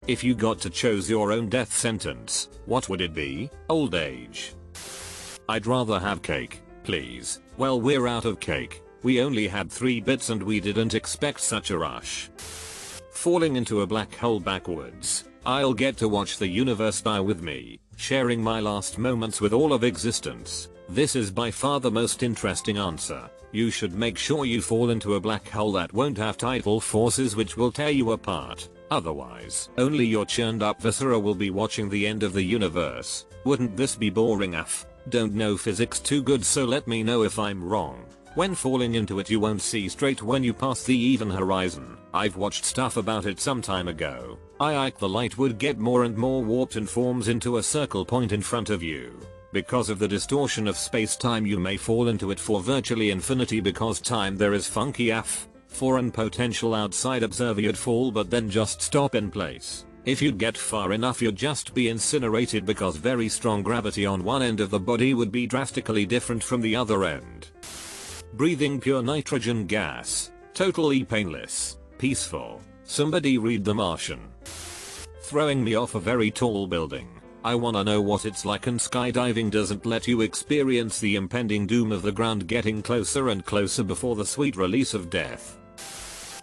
If you got to choose your own death sentence, what would it be? Old age. I'd rather have cake, please. Well, we're out of cake. We only had 3 bits and we didn't expect such a rush. Falling into a black hole backwards. I'll get to watch the universe die with me, sharing my last moments with all of existence. This is by far the most interesting answer. You should make sure you fall into a black hole that won't have tidal forces which will tear you apart. Otherwise, only your churned up viscera will be watching the end of the universe. Wouldn't this be boring AF? Don't know physics too good, so let me know if I'm wrong. When falling into it you won't see straight when you pass the even horizon. I've watched stuff about it some time ago. The light would get more and more warped and forms into a circle point in front of you. Because of the distortion of space-time you may fall into it for virtually infinity because time there is funky AF. For an potential outside observer you'd fall but then just stop in place. If you'd get far enough you'd just be incinerated because very strong gravity on one end of the body would be drastically different from the other end. Breathing pure nitrogen gas. Totally painless. Peaceful. Somebody read The Martian. Throwing me off a very tall building. I wanna know what it's like, and skydiving doesn't let you experience the impending doom of the ground getting closer and closer before the sweet release of death.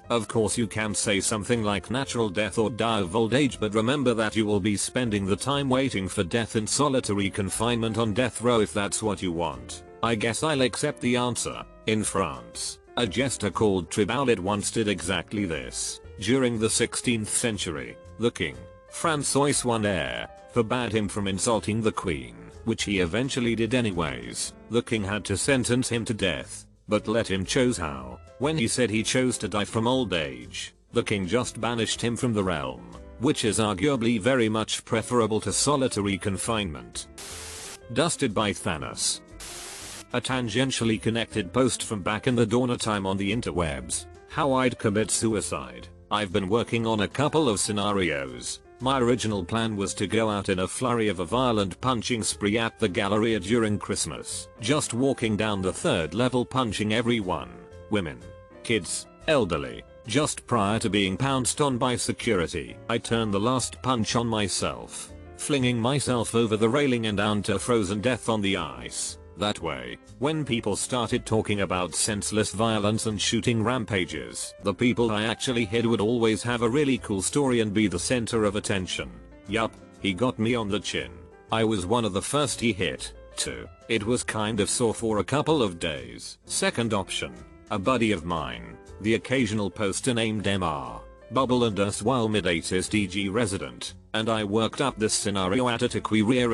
Of course you can say something like natural death or die of old age, but remember that you will be spending the time waiting for death in solitary confinement on death row if that's what you want. I guess I'll accept the answer. In France, a jester called Triboulet once did exactly this. During the 16th century, the king, François I, forbade him from insulting the queen, which he eventually did anyways. The king had to sentence him to death, but let him choose how. When he said he chose to die from old age, the king just banished him from the realm, which is arguably very much preferable to solitary confinement. Dusted by Thanos. A tangentially connected post from back in the dawn time on the interwebs. How I'd commit suicide. I've been working on a couple of scenarios. My original plan was to go out in a flurry of a violent punching spree at the Galleria during Christmas, just walking down the 3rd level punching everyone, women, kids, elderly. Just prior to being pounced on by security, I turned the last punch on myself, flinging myself over the railing and down to frozen death on the ice. That way, when people started talking about senseless violence and shooting rampages, the people I actually hit would always have a really cool story and be the center of attention. Yup, he got me on the chin. I was one of the first he hit, too. It was kind of sore for a couple of days. Second option, a buddy of mine, the occasional poster named MR, Bubble and erstwhile mid-80s DG resident, and I worked up this scenario at a Tequila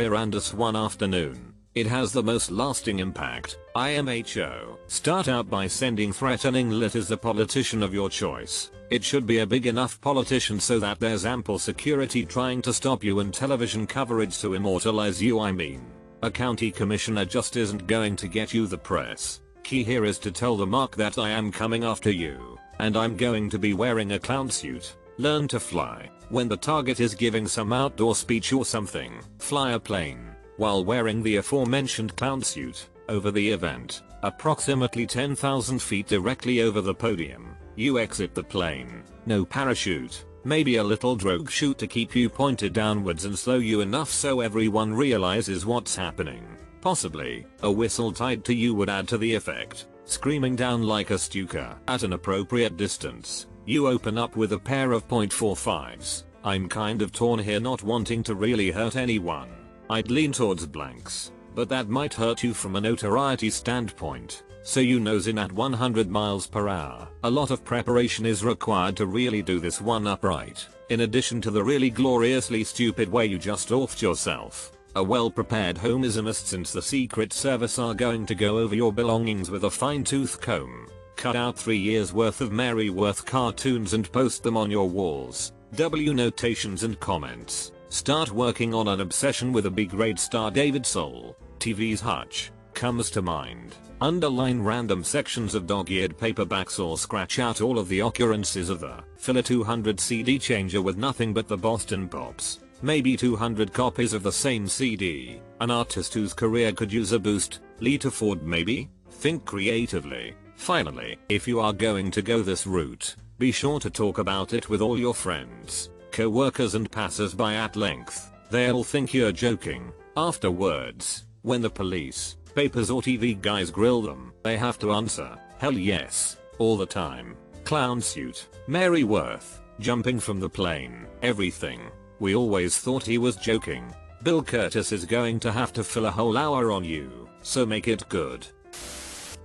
one afternoon. It has the most lasting impact. IMHO. Start out by sending threatening letters to a politician of your choice. It should be a big enough politician so that there's ample security trying to stop you and television coverage to immortalize you. I mean, a county commissioner just isn't going to get you the press. Key here is to tell the mark that I am coming after you, and I'm going to be wearing a clown suit. Learn to fly. When the target is giving some outdoor speech or something, fly a plane while wearing the aforementioned clown suit over the event, approximately 10,000 feet directly over the podium. You exit the plane. No parachute. Maybe a little drogue chute to keep you pointed downwards and slow you enough so everyone realizes what's happening. Possibly, a whistle tied to you would add to the effect. Screaming down like a stuka at an appropriate distance. You open up with a pair of .45s. I'm kind of torn here, not wanting to really hurt anyone. I'd lean towards blanks, but that might hurt you from a notoriety standpoint. So you nose in at 100 miles per hour. A lot of preparation is required to really do this one upright, in addition to the really gloriously stupid way you just offed yourself. A well-prepared home is a must, since the Secret Service are going to go over your belongings with a fine-tooth comb. Cut out 3 years worth of Mary Worth cartoons and post them on your walls. W notations and comments. Start working on an obsession with a B-grade star. David Soul, TV's Hutch, comes to mind. Underline random sections of dog-eared paperbacks or scratch out all of the occurrences of the fill a 200 CD changer with nothing but the Boston Pops. Maybe 200 copies of the same CD. An artist whose career could use a boost. Lita Ford maybe? Think creatively. Finally, if you are going to go this route, be sure to talk about it with all your friends. co-workers and passers-by at length. They'll think you're joking. Afterwards, when the police, papers or TV guys grill them, they have to answer, hell yes, all the time. Clown suit, Mary Worth, jumping from the plane, everything. We always thought he was joking. Bill Curtis is going to have to fill a whole hour on you, so make it good.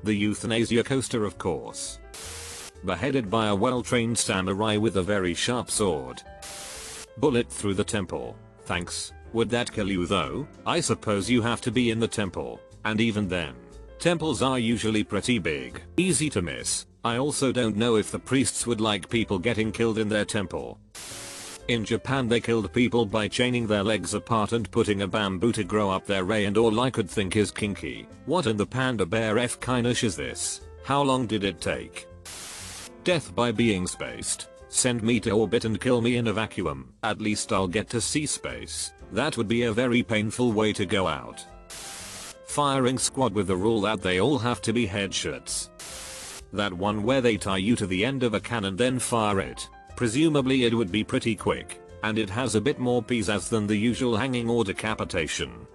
The euthanasia coaster, of course. Beheaded by a well-trained samurai with a very sharp sword. Bullet through the temple. Thanks. Would that kill you though? I suppose you have to be in the temple, and even then, temples are usually pretty big. Easy to miss. I also don't know if the priests would like people getting killed in their temple. In Japan they killed people by chaining their legs apart and putting a bamboo to grow up their ray, and all I could think is kinky. What in the panda bear f kinish is this? How long did it take? Death by being spaced. Send me to orbit and kill me in a vacuum. At least I'll get to see space. That would be a very painful way to go out. Firing squad with the rule that they all have to be headshots. That one where they tie you to the end of a cannon then fire it. Presumably it would be pretty quick, and it has a bit more pizzazz than the usual hanging or decapitation.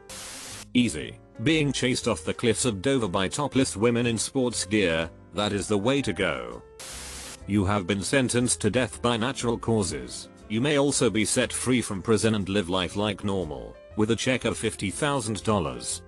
Easy. Being chased off the cliffs of Dover by topless women in sports gear, that is the way to go. You have been sentenced to death by natural causes. You may also be set free from prison and live life like normal, with a check of $50,000.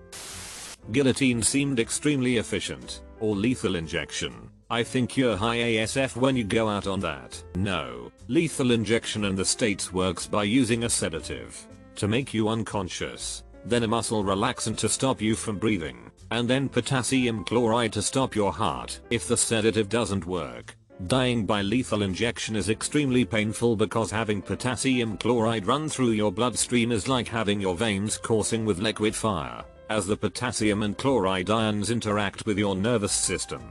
Guillotine seemed extremely efficient, or lethal injection. I think you're high ASF when you go out on that. No, lethal injection in the States works by using a sedative to make you unconscious, then a muscle relaxant to stop you from breathing, and then potassium chloride to stop your heart. If the sedative doesn't work, dying by lethal injection is extremely painful because having potassium chloride run through your bloodstream is like having your veins coursing with liquid fire, as the potassium and chloride ions interact with your nervous system.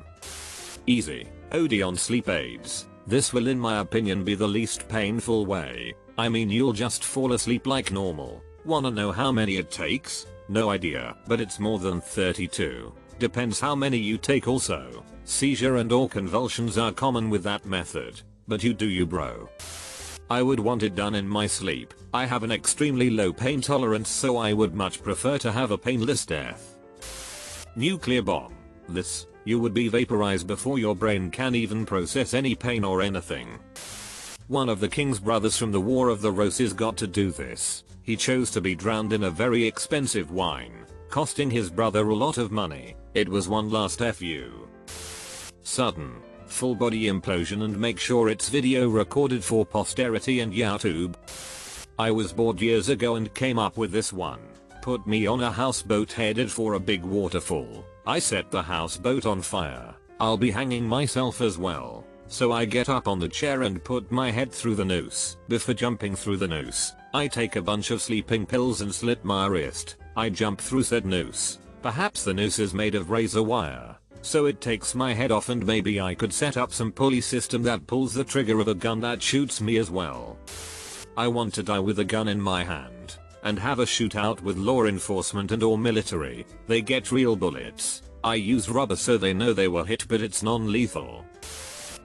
Easy. OD on sleep aids. This will in my opinion be the least painful way. I mean you'll just fall asleep like normal. Wanna know how many it takes? No idea, but it's more than 32. Depends how many you take also. Seizure and or convulsions are common with that method, but you do you bro. I would want it done in my sleep. I have an extremely low pain tolerance, so I would much prefer to have a painless death. Nuclear bomb. This, you would be vaporized before your brain can even process any pain or anything. One of the king's brothers from the War of the Roses got to do this. He chose to be drowned in a very expensive wine, costing his brother a lot of money. It was one last FU. Sudden, full body implosion, and make sure it's video recorded for posterity and YouTube. I was bored years ago and came up with this one. Put me on a houseboat headed for a big waterfall. I set the houseboat on fire. I'll be hanging myself as well. So I get up on the chair and put my head through the noose. Before jumping through the noose, I take a bunch of sleeping pills and slit my wrist. I jump through said noose. Perhaps the noose is made of razor wire, so it takes my head off, and maybe I could set up some pulley system that pulls the trigger of a gun that shoots me as well. I want to die with a gun in my hand and have a shootout with law enforcement and or military. They get real bullets. I use rubber so they know they were hit, but it's non-lethal.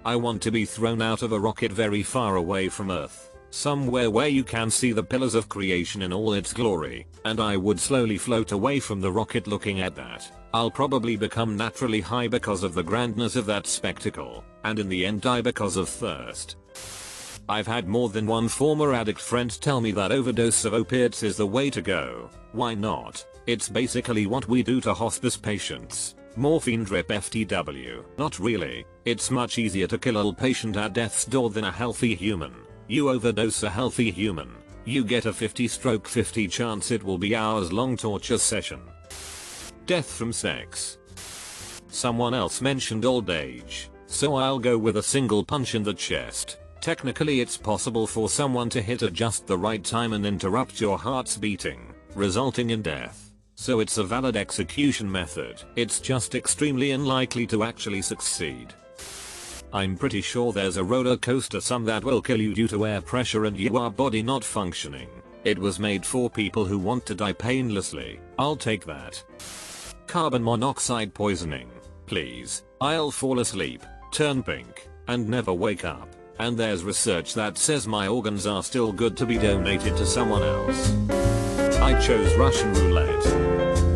I want to be thrown out of a rocket very far away from Earth, somewhere where you can see the pillars of creation in all its glory, and I would slowly float away from the rocket looking at that. I'll probably become naturally high because of the grandness of that spectacle, and in the end die because of thirst. I've had more than one former addict friend tell me that overdose of opiates is the way to go. Why not? It's basically what we do to hospice patients. Morphine drip FTW. Not really. It's much easier to kill a patient at death's door than a healthy human. You overdose a healthy human, you get a 50/50 chance it will be hours long torture session. Death from sex. Someone else mentioned old age, so I'll go with a single punch in the chest. Technically it's possible for someone to hit at just the right time and interrupt your heart's beating, resulting in death. So it's a valid execution method. It's just extremely unlikely to actually succeed. I'm pretty sure there's a roller coaster some that will kill you due to air pressure and your body not functioning. It was made for people who want to die painlessly. I'll take that. Carbon monoxide poisoning. Please. I'll fall asleep, turn pink, and never wake up. And there's research that says my organs are still good to be donated to someone else. I chose Russian roulette.